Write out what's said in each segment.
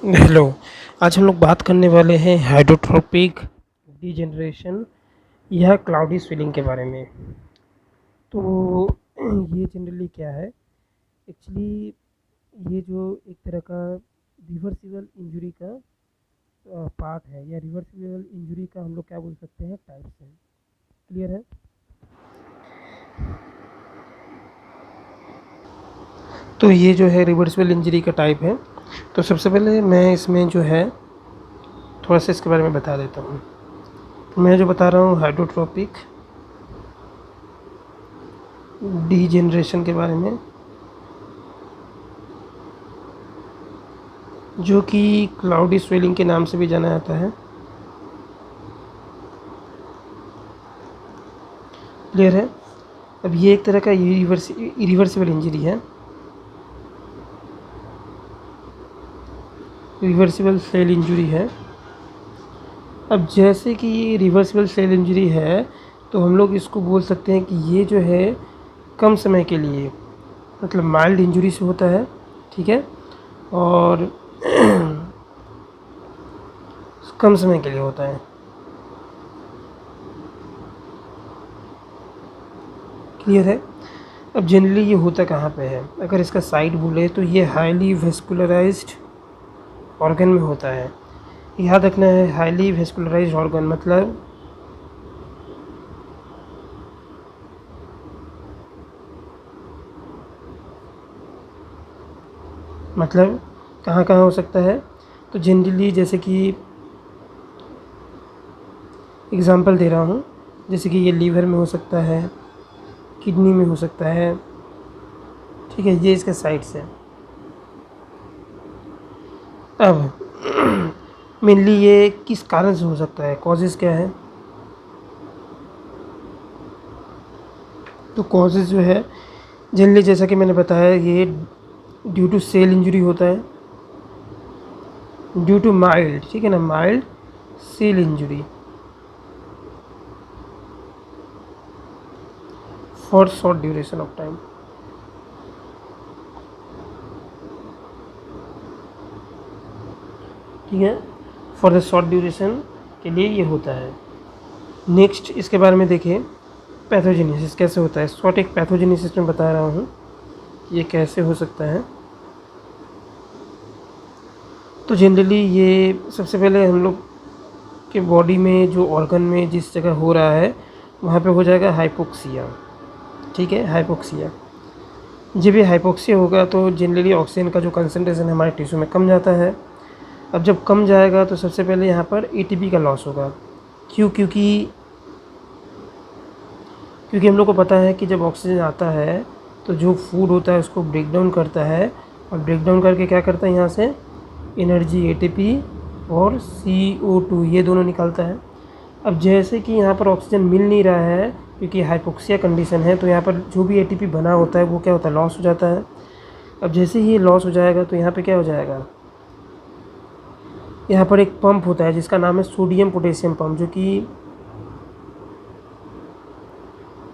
Hello. आज हम लोग बात करने वाले हैं हाइड्रोट्रोपिक डीजनरेशन या क्लाउडी स्विलिंग के बारे में। तो ये जनरली क्या है, एक्चुअली ये जो एक तरह का रिवर्सिबल इंजरी का पार्ट है, या रिवर्सिबल इंजरी का हम लोग क्या बोल सकते हैं, टाइप्स हैं। क्लियर है? तो ये जो है रिवर्सिबल इंजरी का टाइप है। तो सबसे पहले मैं इसमें जो है थोड़ा सा इसके बारे में बता देता हूँ। तो मैं जो बता रहा हूँ हाइड्रोट्रोपिक डीजनरेशन के बारे में, जो कि क्लाउडी स्वेलिंग के नाम से भी जाना जाता है। क्लियर है? अब ये एक तरह का इरिवर्सिबल इंजरी है, रिवर्सिबल सेल इंजरी है। अब जैसे कि ये रिवर्सिबल सेल इंजरी है, तो हम लोग इसको बोल सकते हैं कि ये जो है कम समय के लिए, मतलब माइल्ड इंजरी से होता है, ठीक है, और कम समय के लिए होता है। क्लियर है? अब जनरली ये होता कहाँ पे है, अगर इसका साइड बोले तो ये हाईली वेस्कुलराइज्ड ऑर्गन में होता है। याद रखना है, हाईली वेस्कुलराइज्ड ऑर्गन मतलब कहाँ कहाँ हो सकता है। तो जनरली जैसे कि एग्ज़ाम्पल दे रहा हूँ, जैसे कि ये लीवर में हो सकता है, किडनी में हो सकता है, ठीक है, ये इसके साइड्स है। अब मेनली ये किस कारण से हो सकता है, कॉजेज़ क्या है? तो कॉजेज़ जो है जनरली, जैसा कि मैंने बताया, ये ड्यू टू सेल इंजरी होता है, ड्यू टू माइल्ड, ठीक है ना, mild cell injury for short duration of time. ठीक है, फॉर द शॉर्ट ड्यूरेशन के लिए ये होता है। नेक्स्ट इसके बारे में देखिए, पैथोजेनेसिस कैसे होता है। शॉर्ट एक पैथोजेनेसिस में बता रहा हूँ ये कैसे हो सकता है। तो जनरली ये सबसे पहले हम लोग के बॉडी में जो ऑर्गन में जिस जगह हो रहा है वहाँ पे हो जाएगा हाइपोक्सिया, ठीक है, हाइपोक्सिया। जब ये हाइपोक्सिया होगा तो जनरली ऑक्सीजन का जो कंसनट्रेशन हमारे टिश्यू में कम जाता है। अब जब कम जाएगा तो सबसे पहले यहाँ पर एटीपी का लॉस होगा। क्यों? क्योंकि हम लोग को पता है कि जब ऑक्सीजन आता है तो जो फूड होता है उसको ब्रेक डाउन करता है, और ब्रेक डाउन करके क्या करता है, यहाँ से एनर्जी एटीपी और CO2 ये दोनों निकालता है। अब जैसे कि यहाँ पर ऑक्सीजन मिल नहीं रहा है क्योंकि हाइपोक्सिया कंडीशन है, तो यहाँ पर जो भी एटीपी बना होता है वो क्या होता है, लॉस हो जाता है। अब जैसे ही लॉस हो जाएगा तो यहाँ पे क्या हो जाएगा, यहाँ पर एक पंप होता है जिसका नाम है सोडियम पोटेशियम पंप,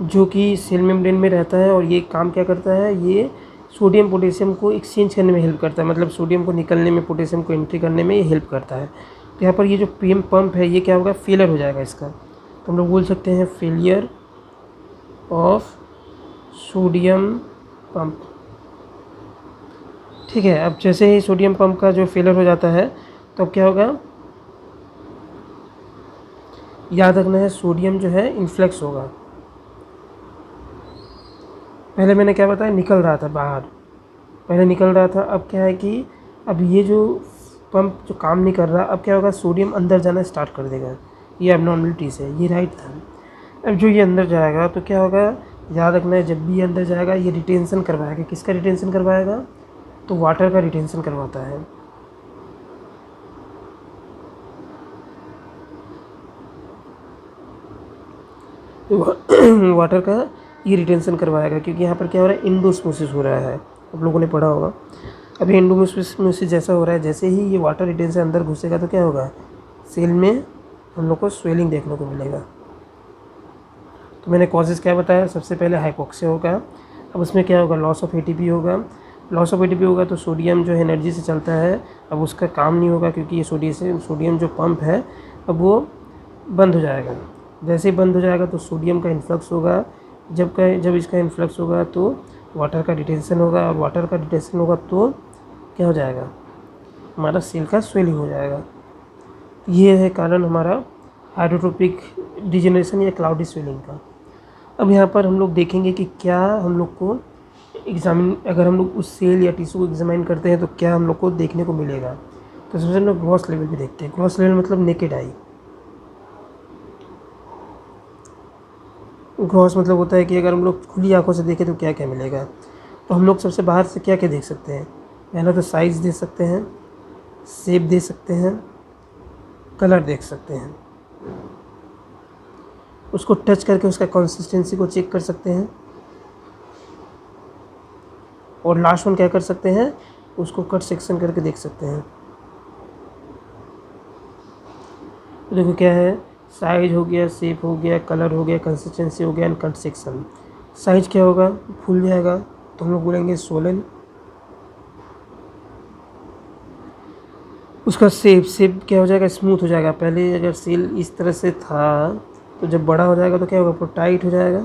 जो कि सेल मेम्ब्रेन में रहता है। और ये काम क्या करता है, ये सोडियम पोटेशियम को एक्सचेंज करने में हेल्प करता है, मतलब सोडियम को निकलने में, पोटेशियम को एंट्री करने में ये हेल्प करता है। तो यहाँ पर ये जो पीएम पंप है ये क्या होगा, फेलियर हो जाएगा इसका। तो हम लोग बोल सकते हैं फेलियर ऑफ सोडियम पंप, ठीक है। अब जैसे ही सोडियम पंप का जो फेलियर हो जाता है तो अब क्या होगा, याद रखना है, सोडियम जो है इन्फ्लक्स होगा। पहले मैंने क्या बताया, निकल रहा था बाहर, पहले निकल रहा था, अब क्या है कि अब ये जो पंप जो काम नहीं कर रहा, अब क्या होगा, सोडियम अंदर जाना स्टार्ट कर देगा। ये एबनॉर्मलिटीज़ है, ये राइट था। अब जो ये अंदर जाएगा तो क्या होगा, याद रखना है, जब भी ये अंदर जाएगा ये रिटेंशन करवाएगा। किसका रिटेंशन करवाएगा, तो वाटर का रिटेंशन करवाता है। वाटर का ये रिटेंशन करवाएगा, क्योंकि यहाँ पर क्या हो रहा है, एंडोस्मोसिस हो रहा है, आप लोगों ने पढ़ा होगा। अभी एंडोस्मोसिस जैसा हो रहा है, जैसे ही ये वाटर रिटेंशन अंदर घुसेगा तो क्या होगा, सेल में हम लोग को स्वेलिंग देखने को मिलेगा। तो मैंने कॉजेज़ क्या बताया, सबसे पहले हाइपोक्सिया होगा। अब उसमें क्या होगा, लॉस ऑफ एटीपी होगा। लॉस ऑफ एटीपी होगा तो सोडियम जो है एनर्जी से चलता है, अब उसका काम नहीं होगा क्योंकि ये सोडियम जो पंप है अब वो बंद हो जाएगा। जैसे ही बंद हो जाएगा तो सोडियम का इन्फ्लक्स होगा, जब इसका इन्फ्लक्स होगा तो वाटर का डिटेंशन होगा, और वाटर का डिटेंशन होगा तो क्या हो जाएगा, हमारा सेल का स्वेलिंग हो जाएगा। ये है कारण हमारा हाइड्रोट्रोपिक डिजेनरेशन या क्लाउडी स्वेलिंग का। अब यहाँ पर हम लोग देखेंगे कि क्या हम लोग को अगर हम लोग उस सेल या टिश्यू को एग्जामिन करते हैं तो क्या हम लोग को देखने को मिलेगा। तो सबसे हम लोग ग्रॉस लेवल पे देखते हैं। ग्रॉस लेवल मतलब नेकेड आई। ग्रॉस मतलब होता है कि अगर हम लोग खुली आंखों से देखें तो क्या क्या मिलेगा। तो हम लोग सबसे बाहर से क्या क्या देख सकते हैं। पहला तो साइज़ देख सकते हैं, शेप देख सकते हैं, कलर देख सकते हैं, उसको टच करके उसका कंसिस्टेंसी को चेक कर सकते हैं, और लास्ट वन क्या कर सकते हैं, उसको कट सेक्शन करके देख सकते हैं। तो देखो क्या है, साइज हो गया, शेप हो गया, कलर हो गया, कंसिस्टेंसी हो गया एंड कट सेक्शन। साइज क्या होगा, फूल जाएगा तो हम लोग बोलेंगे सोलन। उसका शेप क्या हो जाएगा, स्मूथ हो जाएगा। पहले अगर सेल इस तरह से था तो जब बड़ा हो जाएगा तो क्या होगा, पूरा टाइट हो जाएगा।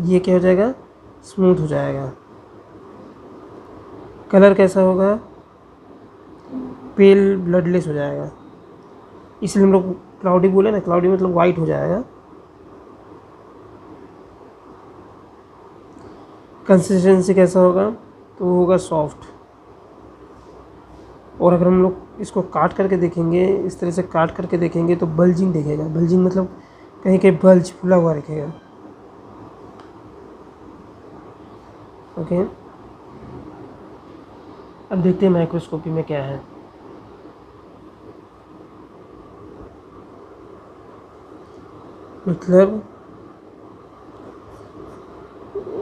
ये क्या हो जाएगा, स्मूथ हो जाएगा। कलर कैसा होगा, पेल ब्लडलेस हो जाएगा। इसलिए हम लोग क्लाउडी बोले ना, क्लाउडी मतलब वाइट हो जाएगा। कंसिस्टेंसी कैसा होगा, तो वो होगा सॉफ्ट। और अगर हम लोग इसको काट करके देखेंगे, इस तरह से काट करके देखेंगे तो बल्जिंग दिखेगा। बल्जिंग मतलब कहीं कहीं बल्ज फूला हुआ दिखेगा। ओके, अब देखते हैं माइक्रोस्कोपी में क्या है। मतलब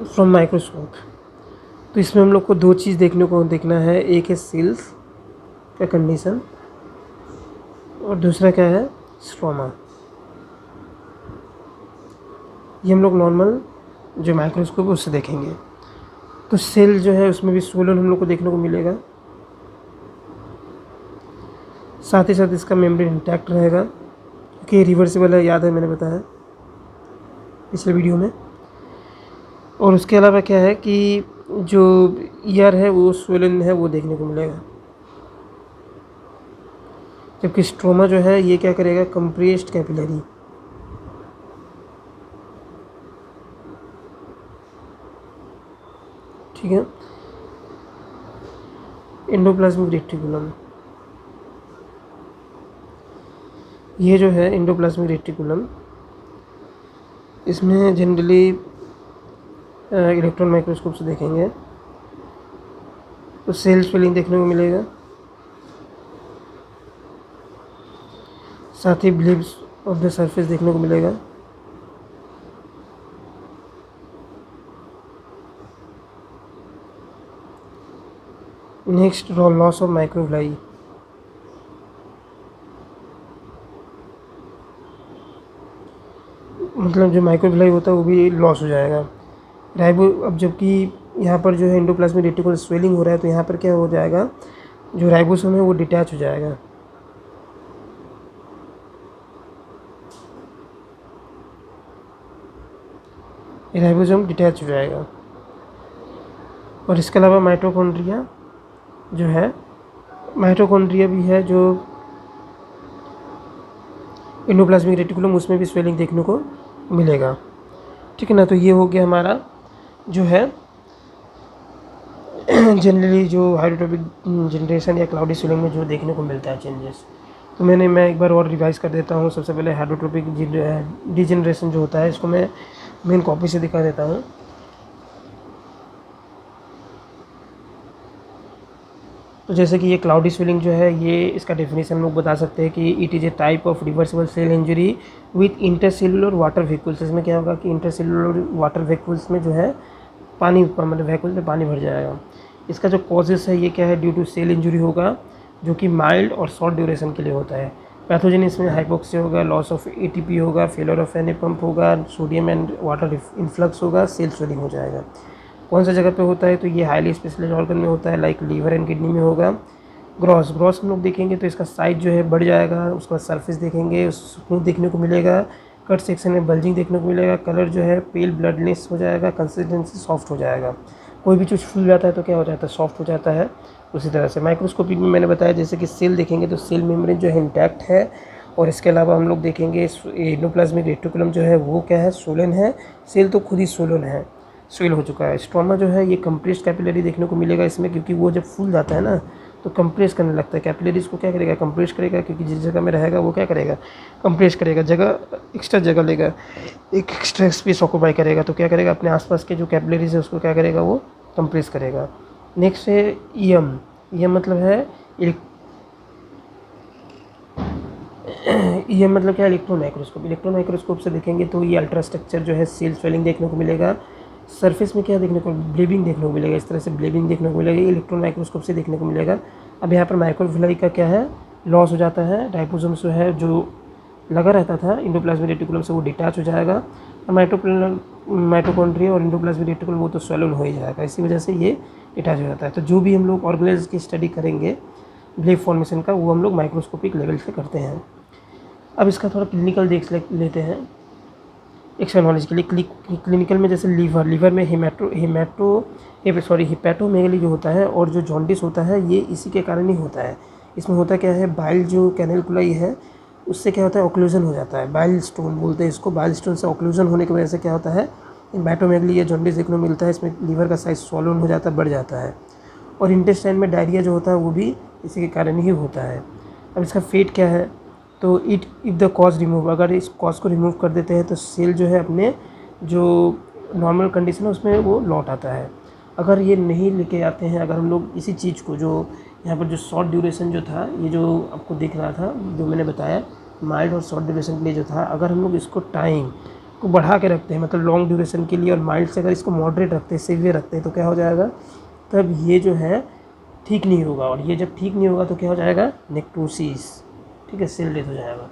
फ्रॉम माइक्रोस्कोप, तो इसमें हम लोग को दो चीज़ देखना है। एक है सेल्स का कंडीशन और दूसरा क्या है, स्ट्रोमा। ये हम लोग नॉर्मल जो माइक्रोस्कोप है उससे देखेंगे। तो सेल जो है उसमें भी सोलन हम लोग को देखने को मिलेगा, साथ ही साथ इसका मेम्ब्रेन इंटैक्ट रहेगा क्योंकि रिवर्सिबल है, याद है मैंने बताया पिछले वीडियो में। और उसके अलावा क्या है कि जो ईयर है वो सोलन है, वो देखने को मिलेगा। जबकि स्ट्रोमा जो है ये क्या करेगा, कंप्रेस्ड कैपिलरी। ठीक है, एंडोप्लाज्मिक रेटिकुलम, ये जो है एंडोप्लाज्मिक रेटिकुलम, इसमें जनरली इलेक्ट्रॉन माइक्रोस्कोप से देखेंगे तो सेल स्वेलिंग देखने को मिलेगा, साथ ही ब्लिप्स ऑफ द सरफेस देखने को मिलेगा। Next, loss of microvilli. मतलब जो माइक्रोविलाई होता है वो भी लॉस हो जाएगा। अब जबकि यहाँ पर जो है एंडोप्लाज्मिक रेटिकुलम स्वेलिंग हो रहा है तो यहाँ पर क्या हो जाएगा, जो राइबोसोम है वो डिटैच हो जाएगा। राइबोसोम डिटैच हो जाएगा। और इसके अलावा माइटोकॉन्ड्रिया जो है, माइटोकॉन्ड्रिया भी है जो एंडोप्लाज्मिक रेटिकुलम, उसमें भी स्वेलिंग देखने को मिलेगा। ठीक है ना। तो ये हो गया हमारा जो है जनरली जो हाइड्रोट्रोपिक जनरेशन या क्लाउडी स्वेलिंग में जो देखने को मिलता है चेंजेस। तो मैं एक बार और रिवाइज कर देता हूँ। सबसे पहले हाइड्रोट्रोपिक डिजेनरेशन जो होता है इसको मैं मेन कॉपी से दिखा देता हूँ। तो जैसे कि ये क्लाउडी स्वेलिंग जो है, ये इसका डेफिनेशन हम लोग बता सकते हैं कि it is a type of reversible cell injury with intercellular water vehicles. इसमें क्या होगा कि इंटरसेलुलर वाटर वेहिकल्स में जो है पानी, मतलब वेहिकल्स में पानी भर जाएगा। इसका जो कॉजेस है ये क्या है, ड्यू टू सेल इंजरी होगा जो कि माइल्ड और शॉर्ट ड्यूरेशन के लिए होता है। पैथोजन इसमें हाइपोक्सिया होगा, लॉस ऑफ एटीपी होगा, फेलियर ऑफ एनी पंप होगा, सोडियम एंड वाटर इन्फ्लक्स होगा, सेल स्वेलिंग हो जाएगा। कौन सा जगह पे होता है, तो ये हाईली स्पेशलाइज्ड ऑर्गन में होता है, लाइक लीवर एंड किडनी में होगा। ग्रॉस हम लोग देखेंगे तो इसका साइज जो है बढ़ जाएगा, उसका सरफेस देखेंगे स्मूथ देखने को मिलेगा, कट सेक्शन में बल्जिंग देखने को मिलेगा, कलर जो है पेल ब्लडलेस हो जाएगा, कंसिस्टेंसी सॉफ्ट हो जाएगा। कोई भी चीज़ फूल जाता है तो क्या हो जाता है, सॉफ्ट हो जाता है। उसी तरह से माइक्रोस्कोपी में मैंने बताया जैसे कि सेल देखेंगे तो सेल मेम्ब्रेन जो है इंटैक्ट है, और इसके अलावा हम लोग देखेंगे एंडोप्लाज्मिक रेटिकुलम जो है वो क्या है, सोलन है। सेल तो खुद ही सोलन है, स्वेल हो चुका है। स्ट्रोमा जो है ये कंप्रेस्ड कैपिलरी देखने को मिलेगा इसमें, क्योंकि वो जब फूल जाता है ना तो कंप्रेस करने लगता है। कैपिलरीज को क्या करेगा, कंप्रेस करेगा, क्योंकि जिस जगह में रहेगा वो क्या करेगा, कंप्रेस करेगा, जगह एक्स्ट्रा जगह लेगा, एक एक्स्ट्रा स्पेस ऑक्यूपाई करेगा। तो क्या करेगा, अपने आसपास के जो कैपिलरीज है उसको क्या करेगा, वो कंप्रेस करेगा। नेक्स्ट है ईएम। ईएम मतलब है ईएम मतलब क्या है, इलेक्ट्रॉन माइक्रोस्कोप। इलेक्ट्रॉन माइक्रोस्कोप से देखेंगे तो ये अल्ट्रा स्ट्रक्चर जो है सेल स्वेलिंग देखने को मिलेगा। सरफेस में क्या देखने को, ब्लीबिंग देखने को मिलेगा, इस तरह से ब्लीबिंग देखने को मिलेगा, ये इलेक्ट्रॉन माइक्रोस्कोप से देखने को मिलेगा। अब यहाँ पर माइक्रोविलाई का क्या है, लॉस हो जाता है। राइबोसोम जो है जो लगा रहता था एंडोप्लाज्मिक रेटिकुलम से वो डिटैच हो जाएगा, और माइटोकॉन्ड्रिया और एंडोप्लाज्मिक रेटिकुलम वो तो स्वैलन हो ही जाएगा, इसी वजह से ये डिटैच हो जाता है। तो जो भी हम लोग ऑर्गेनेल्स की स्टडी करेंगे ब्लेब फॉर्मेशन का, वो हम लोग माइक्रोस्कोपिक लेवल से करते हैं। अब इसका थोड़ा क्लिनिकल देख लेते हैं एक्स्ट्रा नॉलेज के लिए। क्लिनिकल में जैसे लीवर में हिपैटोमेगली जो होता है और जो जॉन्डिस होता है ये इसी के कारण ही होता है। इसमें होता क्या है, बाइल जो कैनेलकुलाई है उससे क्या होता है, ऑक्लूजन हो जाता है, बाइल स्टोन बोलते हैं इसको। बाइल स्टोन से ऑक्लूजन होने की वजह से क्या होता है, हिपैटोमेगली या जॉन्डिस देखने को मिलता है। इसमें लीवर का साइज स्वॉलन हो जाता है, बढ़ जाता है। और इंटेस्टाइन में डायरिया जो होता है वो भी इसी के कारण ही होता है। अब इसका फेट क्या है, तो इफ़ द कॉज रिमूव, अगर इस कॉज को रिमूव कर देते हैं तो सेल जो है अपने जो नॉर्मल कंडीशन है उसमें वो लौट आता है। अगर ये नहीं लेके आते हैं, अगर हम लोग इसी चीज़ को, जो यहाँ पर जो शॉर्ट ड्यूरेशन जो था, ये जो आपको दिख रहा था जो मैंने बताया माइल्ड और शॉर्ट ड्यूरेशन के लिए जो था, अगर हम लोग इसको टाइम को बढ़ा के रखते हैं, मतलब लॉन्ग ड्यूरेशन के लिए, और माइल्ड से अगर इसको मॉडरेट रखते हैं, सीवियर रखते हैं, तो क्या हो जाएगा, तब ये जो है ठीक नहीं होगा। और ये जब ठीक नहीं होगा तो क्या हो जाएगा, नेक्रोसिस, ठीक है, सेल डेथ हो जाएगा।